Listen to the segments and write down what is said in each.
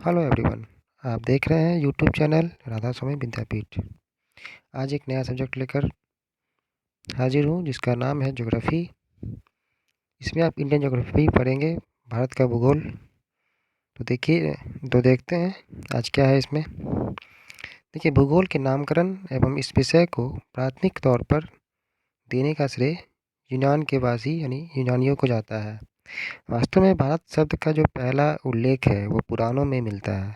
Hello everyone. आप देख रहे हैं यूट्यूब चैनल राधा स्वामी विद्यापीठ। आज एक नया सब्जेक्ट लेकर हाजिर हूँ जिसका नाम है ज्योग्राफी। इसमें आप इंडियन ज्योग्राफी पढ़ेंगे, भारत का भूगोल। तो देखते हैं आज क्या है इसमें। देखिए, भूगोल के नामकरण एवं इस विषय को प्राथमिक तौर पर देने का श्रेय यूनान के वासी यानी यूनानियों को जाता है। वास्तव में भारत शब्द का जो पहला उल्लेख है वो पुराणों में मिलता है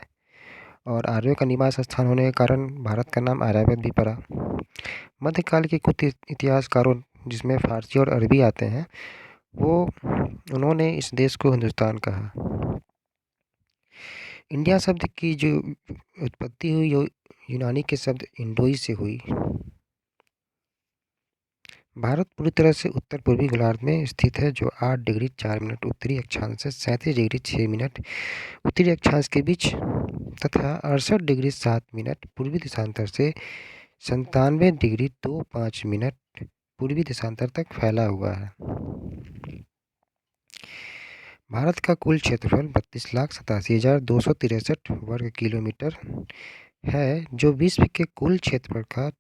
और आर्यों का निवास स्थान होने के कारण भारत का नाम आर्यावर्त भी पड़ा। मध्यकाल के कुछ इतिहासकारों, जिसमें फारसी और अरबी आते हैं, वो उन्होंने इस देश को हिंदुस्तान कहा। इंडिया शब्द की जो उत्पत्ति हुई यूनानी के शब्द इंडोई से हुई। भारत पूरी तरह से उत्तर पूर्वी गोलार्ध में स्थित है, जो 8 डिग्री 4 मिनट उत्तरी अक्षांश से 37 डिग्री 6 मिनट उत्तरी अक्षांश के बीच तथा 68 डिग्री 7 मिनट पूर्वी देशांतर से 97 डिग्री 25 मिनट पूर्वी देशांतर तक फैला हुआ है। भारत का कुल क्षेत्रफल 32,87,263 वर्ग किलोमीटर है, जो विश्व के कुल क्षेत्रफल का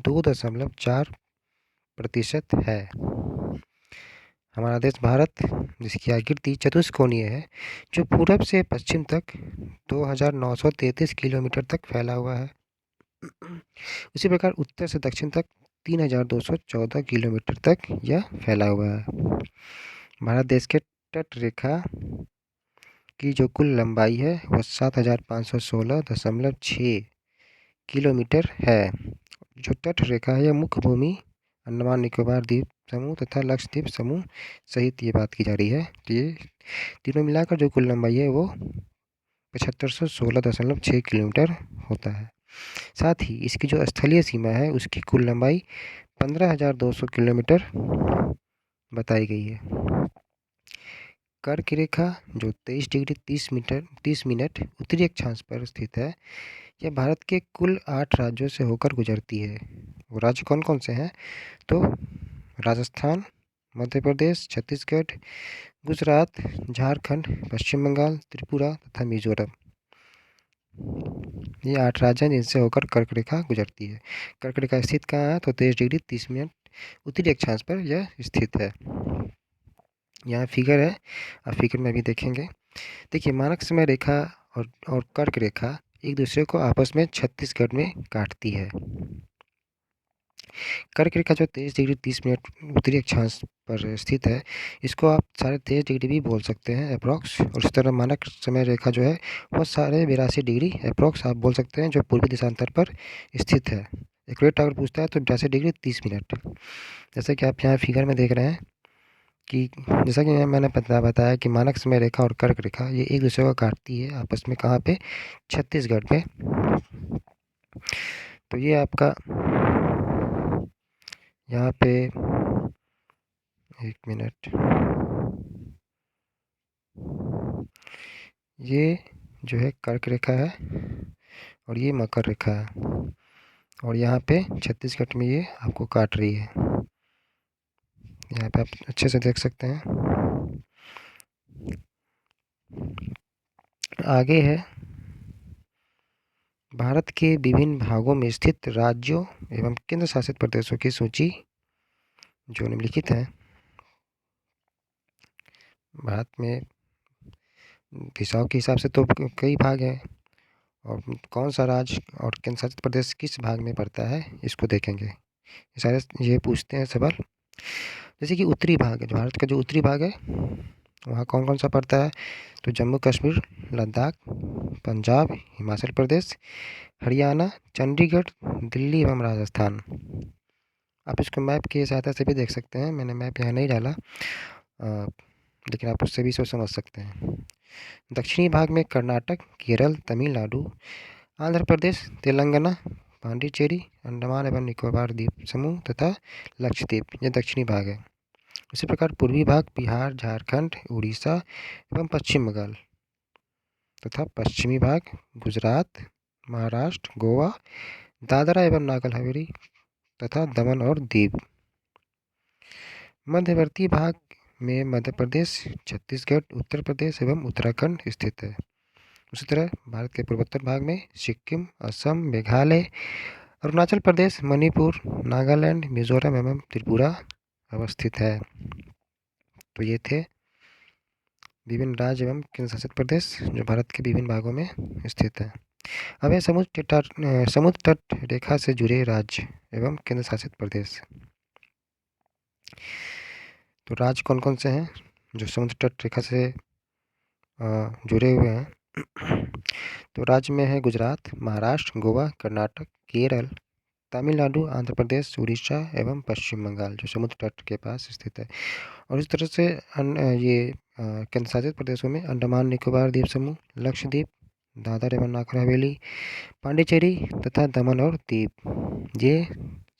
2.4% है। हमारा देश भारत, जिसकी आकृति चतुष्कोणीय है, जो पूरब से पश्चिम तक 2,933 किलोमीटर तक फैला हुआ है। उसी प्रकार उत्तर से दक्षिण तक 3,214 किलोमीटर तक यह फैला हुआ है। भारत देश के तट रेखा की जो कुल लंबाई है वह 7,516.6 किलोमीटर है। जो तट रेखा है यह मुख्य भूमि अंडमान निकोबार द्वीप समूह तथा लक्षद्वीप समूह सहित ये बात की जा रही है। तो ये तीनों मिलाकर जो कुल लंबाई है वो 7516.6 किलोमीटर होता है। साथ ही इसकी जो स्थलीय सीमा है उसकी कुल लंबाई 15,200 किलोमीटर बताई गई है। कर्क रेखा जो 23 डिग्री 30 मिनट उत्तरी अक्षांश पर स्थित है, यह भारत के कुल 8 राज्यों से होकर गुजरती है। वो राज्य कौन कौन से हैं? तो राजस्थान, मध्य प्रदेश, छत्तीसगढ़, गुजरात, झारखंड, पश्चिम बंगाल, त्रिपुरा तथा मिजोरम। ये 8 राज्य हैं जिनसे होकर कर्क रेखा गुजरती है। कर्क रेखा स्थित कहाँ है? तो 23 डिग्री 30 मिनट उत्तरी अक्षांश पर यह स्थित है। यहाँ फिगर है, आप फिगर में भी देखेंगे। देखिए, मानक समय रेखा और कर्क रेखा एक दूसरे को आपस में छत्तीसगढ़ में काटती है। कर्क रेखा जो 23 डिग्री 30 मिनट उत्तरी अक्षांश पर स्थित है, इसको आप 23.5 डिग्री भी बोल सकते हैं अप्रॉक्स। और इस तरह मानक समय रेखा जो है वो 82.5 डिग्री अप्रॉक्स आप बोल सकते हैं, जो पूर्वी देशांतर पर स्थित है। एक्यूरेट अगर पूछता है तो 82 डिग्री 30 मिनट। जैसे कि आप यहाँ फिगर में देख रहे हैं कि जैसा कि मैंने बताया कि मानक समय रेखा और कर्क रेखा ये एक दूसरे को काटती है आपस में। कहाँ पे? छत्तीसगढ़ पे। तो ये आपका यहाँ पे, एक मिनट, ये जो है कर्क रेखा है और ये मकर रेखा है, और यहाँ पे छत्तीसगढ़ में ये आपको काट रही है। यहाँ पे आप अच्छे से देख सकते हैं। आगे है भारत के विभिन्न भागों में स्थित राज्यों एवं केंद्र शासित प्रदेशों की सूची जो निम्नलिखित है। भारत में दिशाओं के हिसाब से तो कई भाग हैं, और कौन सा राज्य और केंद्र शासित प्रदेश किस भाग में पड़ता है इसको देखेंगे। ये पूछते हैं सवाल। जैसे कि उत्तरी भाग है, जो भारत का जो उत्तरी भाग है वहाँ कौन कौन सा पड़ता है? तो जम्मू कश्मीर, लद्दाख, पंजाब, हिमाचल प्रदेश, हरियाणा, चंडीगढ़, दिल्ली एवं राजस्थान। आप इसको मैप की सहायता से भी देख सकते हैं। मैंने मैप यहाँ नहीं डाला, लेकिन आप उससे भी इसको समझ सकते हैं। दक्षिणी भाग में कर्नाटक, केरल, तमिलनाडु, आंध्र प्रदेश, तेलंगाना, पांडिचेरी, अंडमान एवं निकोबार द्वीप समूह तथा लक्षद्वीप, यह दक्षिणी भाग है। उसी प्रकार पूर्वी भाग बिहार, झारखंड, उड़ीसा एवं पश्चिम बंगाल तथा पश्चिमी भाग गुजरात, महाराष्ट्र, गोवा, दादरा एवं नागर हवेली तथा दमन और दीव। मध्यवर्ती भाग में मध्य प्रदेश, छत्तीसगढ़, उत्तर प्रदेश एवं उत्तराखंड स्थित है। उसी तरह भारत के पूर्वोत्तर भाग में सिक्किम, असम, मेघालय, अरुणाचल प्रदेश, मणिपुर, नागालैंड, मिजोरम एवं त्रिपुरा अवस्थित है। तो ये थे विभिन्न राज्य एवं केंद्र शासित प्रदेश जो भारत के विभिन्न भागों में स्थित है। अब है समुद्र तट रेखा से जुड़े राज्य एवं केंद्र शासित प्रदेश। तो राज्य कौन कौन से हैं जो समुद्र तट रेखा से जुड़े हुए हैं? तो राज्य में है गुजरात, महाराष्ट्र, गोवा, कर्नाटक, केरल, तमिलनाडु, आंध्र प्रदेश, उड़ीसा एवं पश्चिम बंगाल जो समुद्र तट के पास स्थित है। और इस तरह से ये केंद्र शासित प्रदेशों में अंडमान निकोबार द्वीप समूह, लक्षद्वीप, दादर एवं नागर हवेली, पांडिचेरी तथा दमन और दीव ये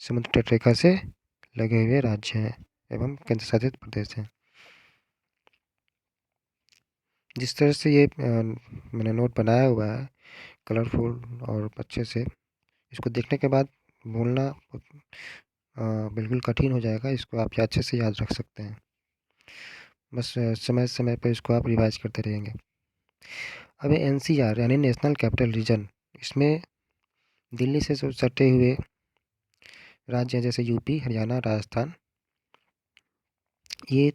समुद्र तट रेखा से लगे हुए राज्य हैं एवं केंद्र शासित प्रदेश हैं। जिस तरह से ये मैंने नोट बनाया हुआ है कलरफुल और अच्छे से, इसको देखने के बाद बोलना बिल्कुल कठिन हो जाएगा। इसको आप अच्छे से याद रख सकते हैं, बस समय समय पर इसको आप रिवाइज करते रहेंगे। अब NCR यानी नेशनल कैपिटल रीजन, इसमें दिल्ली से जो सटे हुए राज्य हैं जैसे यूपी, हरियाणा, राजस्थान, ये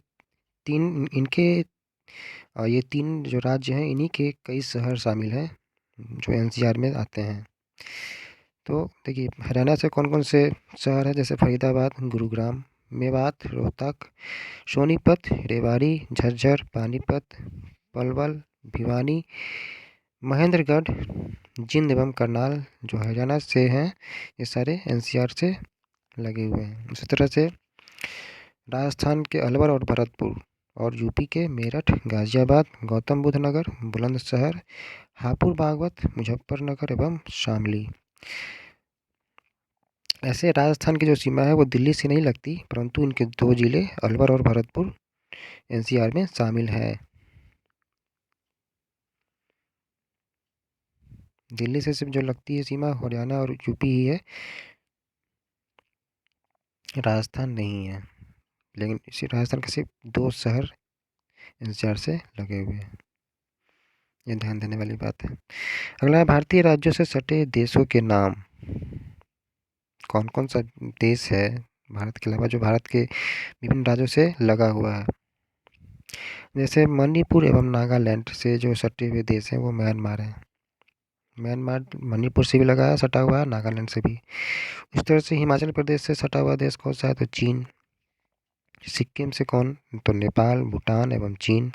तीन जो राज्य हैं इन्हीं के कई शहर शामिल हैं जो NCR में आते हैं। तो देखिए हरियाणा से कौन कौन से शहर हैं जैसे फरीदाबाद, गुरुग्राम, मेवात, रोहतक, सोनीपत, रेवाड़ी, झज्जर, पानीपत, पलवल, भिवानी, महेंद्रगढ़, जिंद एवं करनाल जो हरियाणा से हैं ये सारे NCR से लगे हुए हैं। उसी तरह से राजस्थान के अलवर और भरतपुर और यूपी के मेरठ, गाजियाबाद, गौतम बुद्ध नगर, बुलंदशहर, हापुड़, बागवत, मुजफ्फरनगर एवं शामली। ऐसे राजस्थान की जो सीमा है वो दिल्ली से नहीं लगती, परंतु इनके दो जिले अलवर और भरतपुर NCR में शामिल है। दिल्ली से सिर्फ जो लगती है सीमा हरियाणा और यूपी ही है, राजस्थान नहीं है। लेकिन इसी राजस्थान के सिर्फ दो शहर NCR से लगे हुए हैं, ये ध्यान देने वाली बात है। अगला है भारतीय राज्यों से सटे देशों के नाम। कौन कौन सा देश है भारत के अलावा जो भारत के विभिन्न राज्यों से लगा हुआ है? जैसे मणिपुर एवं नागालैंड से जो सटे हुए देश हैं वो म्यांमार है। म्यांमार मणिपुर से भी लगा है, सटा हुआ है, नागालैंड से भी। इस तरह से हिमाचल प्रदेश से सटा हुआ देश कौन सा है? तो चीन। सिक्किम से कौन? तो नेपाल, भूटान एवं चीन।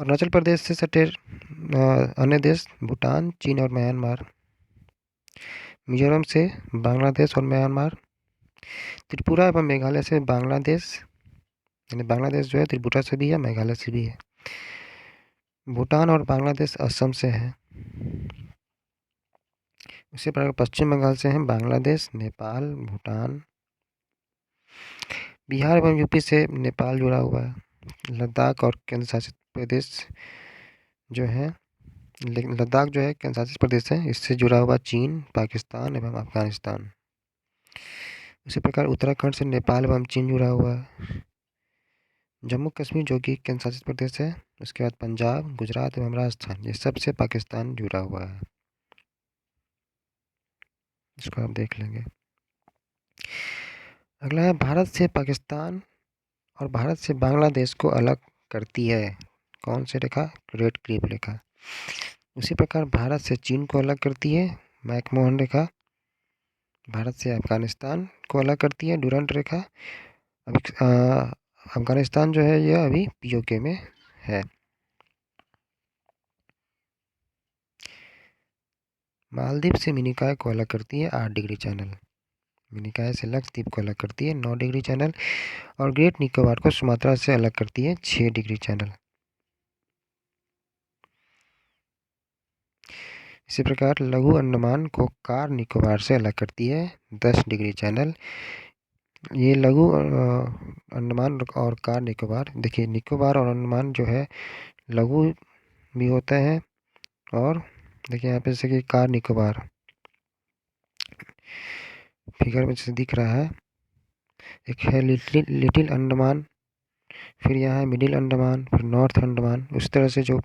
अरुणाचल प्रदेश से सटे अन्य देश भूटान, चीन और म्यांमार। मिजोरम से बांग्लादेश और म्यांमार। त्रिपुरा एवं मेघालय से बांग्लादेश, यानी बांग्लादेश जो है त्रिपुरा से भी है, मेघालय से भी है। भूटान और बांग्लादेश असम से है। इसी प्रकार पश्चिम बंगाल से हैं बांग्लादेश, नेपाल, भूटान। बिहार एवं यूपी से नेपाल जुड़ा हुआ है। लद्दाख और केंद्र शासित प्रदेश जो है, लेकिन लद्दाख जो है केंद्र शासित प्रदेश है, इससे जुड़ा हुआ चीन, पाकिस्तान एवं अफगानिस्तान। इसी प्रकार उत्तराखंड से नेपाल एवं चीन जुड़ा हुआ है। जम्मू कश्मीर जो कि केंद्र शासित प्रदेश है, उसके बाद पंजाब, गुजरात एवं राजस्थान, ये सबसे पाकिस्तान जुड़ा हुआ है। इसको आप देख लेंगे। अगला है भारत से पाकिस्तान और भारत से बांग्लादेश को अलग करती है कौन सी रेखा? रेड क्लिफ रेखा। उसी प्रकार भारत से चीन को अलग करती है मैकमोहन रेखा। भारत से अफगानिस्तान को अलग करती है डुरंट रेखा। अभी अफगानिस्तान जो है यह अभी POK में है। मालदीव से मिनिकॉय को अलग करती है 8 डिग्री चैनल। मिनिकॉय से लक्षद्वीप को अलग करती है 9 डिग्री चैनल और ग्रेट निकोबार को सुमात्रा से अलग करती है 6 डिग्री चैनल। इसी प्रकार लघु अंडमान को कार निकोबार से अलग करती है 10 डिग्री चैनल। ये लघु अंडमान और कार निकोबार, देखिए निकोबार और अंडमान जो है लघु भी होते हैं, और देखिए यहाँ पे जैसे कि कार निकोबार फिगर में जैसे दिख रहा है, एक है लिटिल अंडमान फिर यहाँ है मिडिल अंडमान, फिर नॉर्थ अंडमान। उस तरह से जो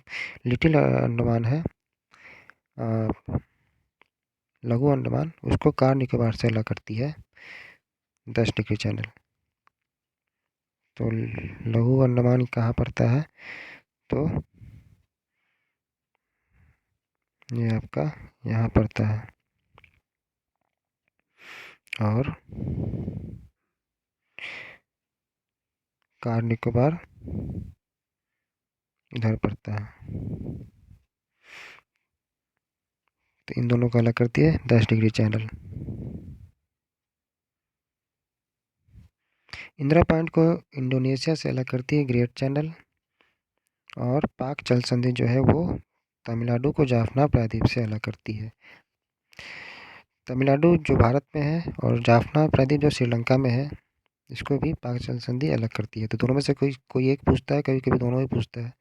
लिटिल अंडमान है, लघु अंडमान, उसको कार निकोबार से अलग करती है 10 डिग्री चैनल। तो लघु अंडमान कहाँ पड़ता है? तो ये आपका यहाँ पड़ता है, और कार निकोबार इधर पड़ता है। तो इन दोनों को अलग करती है 10 डिग्री चैनल। इंदिरा पॉइंट को इंडोनेशिया से अलग करती है ग्रेट चैनल। और पाक जल संधि जो है वो तमिलनाडु को जाफना प्रायद्वीप से अलग करती है। तमिलनाडु जो भारत में है और जाफना प्रायद्वीप जो श्रीलंका में है, इसको भी पाक जल संधि अलग करती है। तो दोनों में से कोई कोई एक पूछता है, कभी कभी दोनों ही पूछता है।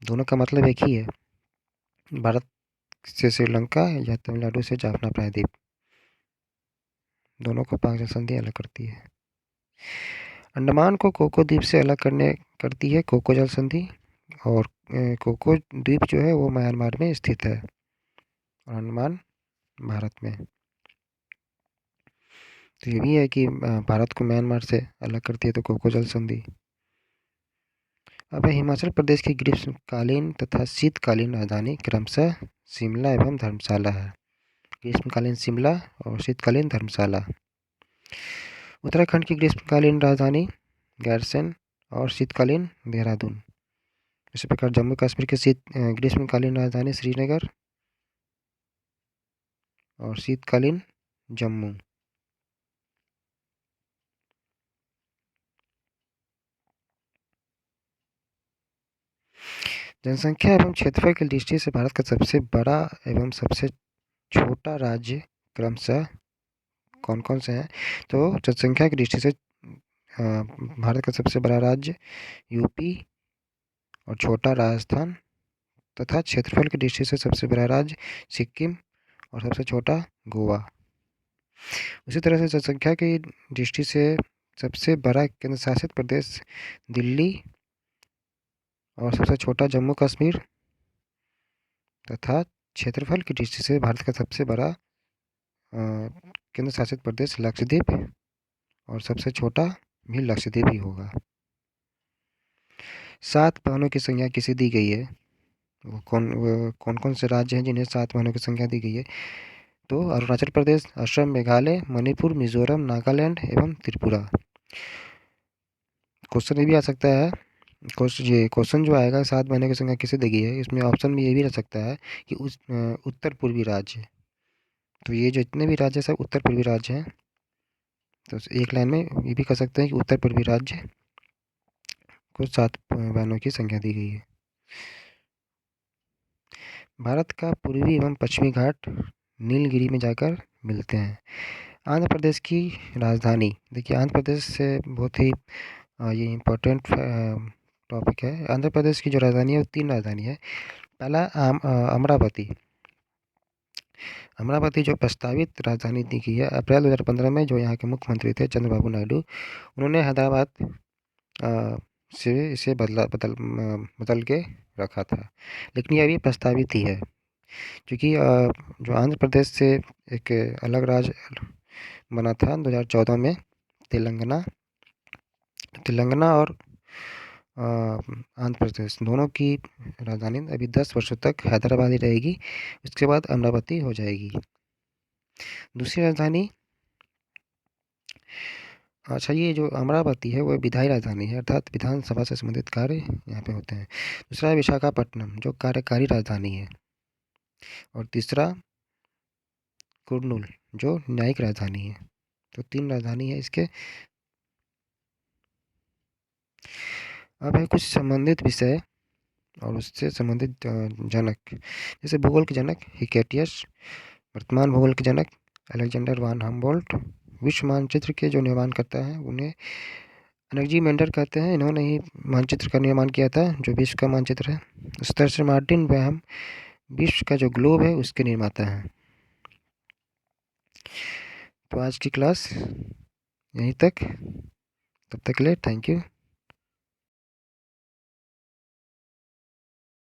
दोनों का मतलब एक ही है, भारत से श्रीलंका या तमिलनाडु से जाफना प्रायद्वीप, दोनों को पाक जल संधि अलग करती है। अंडमान को कोको द्वीप से अलग करती है कोको जल संधि। और कोको द्वीप जो है वो म्यांमार में स्थित है, और अंडमान भारत में। तो ये भी है कि भारत को म्यांमार से अलग करती है तो कोको जल संधि। अब हिमाचल प्रदेश की ग्रीष्मकालीन तथा शीतकालीन राजधानी क्रमशः शिमला एवं धर्मशाला है। ग्रीष्मकालीन शिमला और शीतकालीन धर्मशाला। उत्तराखंड की ग्रीष्मकालीन राजधानी गैरसैंण और शीतकालीन देहरादून। इसी प्रकार जम्मू कश्मीर की ग्रीष्मकालीन राजधानी श्रीनगर और शीतकालीन जम्मू। जनसंख्या एवं क्षेत्रफल की दृष्टि से भारत का सबसे बड़ा एवं सबसे छोटा राज्य क्रमशः कौन कौन से हैं? तो जनसंख्या की दृष्टि से भारत का सबसे बड़ा राज्य यूपी और छोटा राजस्थान, तथा क्षेत्रफल की दृष्टि से सबसे बड़ा राज्य सिक्किम और सबसे छोटा गोवा। उसी तरह से जनसंख्या की दृष्टि से सबसे बड़ा केंद्र शासित प्रदेश दिल्ली और सबसे छोटा जम्मू कश्मीर, तथा क्षेत्रफल की दृष्टि से भारत का सबसे बड़ा केंद्र शासित प्रदेश लक्षद्वीप और सबसे छोटा भी लक्षद्वीप ही होगा। 7 बहनों की संख्या किसे दी गई है? वो कौन कौन से राज्य हैं जिन्हें 7 बहनों की संख्या दी गई है? तो अरुणाचल प्रदेश, असम, मेघालय, मणिपुर, मिजोरम, नागालैंड एवं त्रिपुरा। क्वेश्चन ये भी आ सकता है, क्वेश्चन जो आएगा 7 बहनों की संख्या किसे दी गई है, इसमें ऑप्शन में ये भी रह सकता है कि उत्तर पूर्वी राज्य। तो ये जो इतने भी राज्य सब उत्तर पूर्वी राज्य हैं। तो एक लाइन में ये भी कह सकते हैं कि उत्तर पूर्वी राज्य को 7 बहनों की संख्या दी गई है। भारत का पूर्वी एवं पश्चिमी घाट नीलगिरी में जाकर मिलते हैं। आंध्र प्रदेश की राजधानी, देखिए आंध्र प्रदेश से बहुत ही ये इम्पोर्टेंट टॉपिक है। आंध्र प्रदेश की जो राजधानी है वो 3 राजधानी है। पहला अमरावती। अमरावती जो प्रस्तावित राजधानी दी गई है अप्रैल 2015 में, जो यहाँ के मुख्यमंत्री थे चंद्रबाबू नायडू, उन्होंने हैदराबाद से इसे बदल के रखा था, लेकिन ये अभी प्रस्तावित ही है। क्योंकि जो आंध्र प्रदेश से एक अलग राज्य बना था 2014 में, तेलंगाना और आंध्र प्रदेश दोनों की राजधानी अभी 10 वर्षों तक हैदराबाद ही रहेगी। उसके बाद अमरावती हो जाएगी। दूसरी राजधानी, अच्छा ये जो अमरावती है वो विधायी राजधानी है, अर्थात विधानसभा से संबंधित कार्य यहाँ पे होते हैं। दूसरा है विशाखापट्टनम जो कार्यकारी राजधानी है। और तीसरा कुर्नूल जो न्यायिक राजधानी है। तो 3 राजधानी है इसके। अब है कुछ संबंधित विषय और उससे संबंधित जनक। जैसे भूगोल के जनक हिकेटियस, वर्तमान भूगोल के जनक अलेक्जेंडर वान हम्बोल्ट, विश्व मानचित्र के जो निर्माण करता है उन्हें अलेक्जेंडर कहते हैं। इन्होंने ही मानचित्र का निर्माण किया था जो विश्व का मानचित्र है। उस तरह से मार्टिन ग्राहम विश्व का जो ग्लोब है उसके निर्माता हैं। तो आज की क्लास यहीं तक। तब तक के लिए थैंक यू।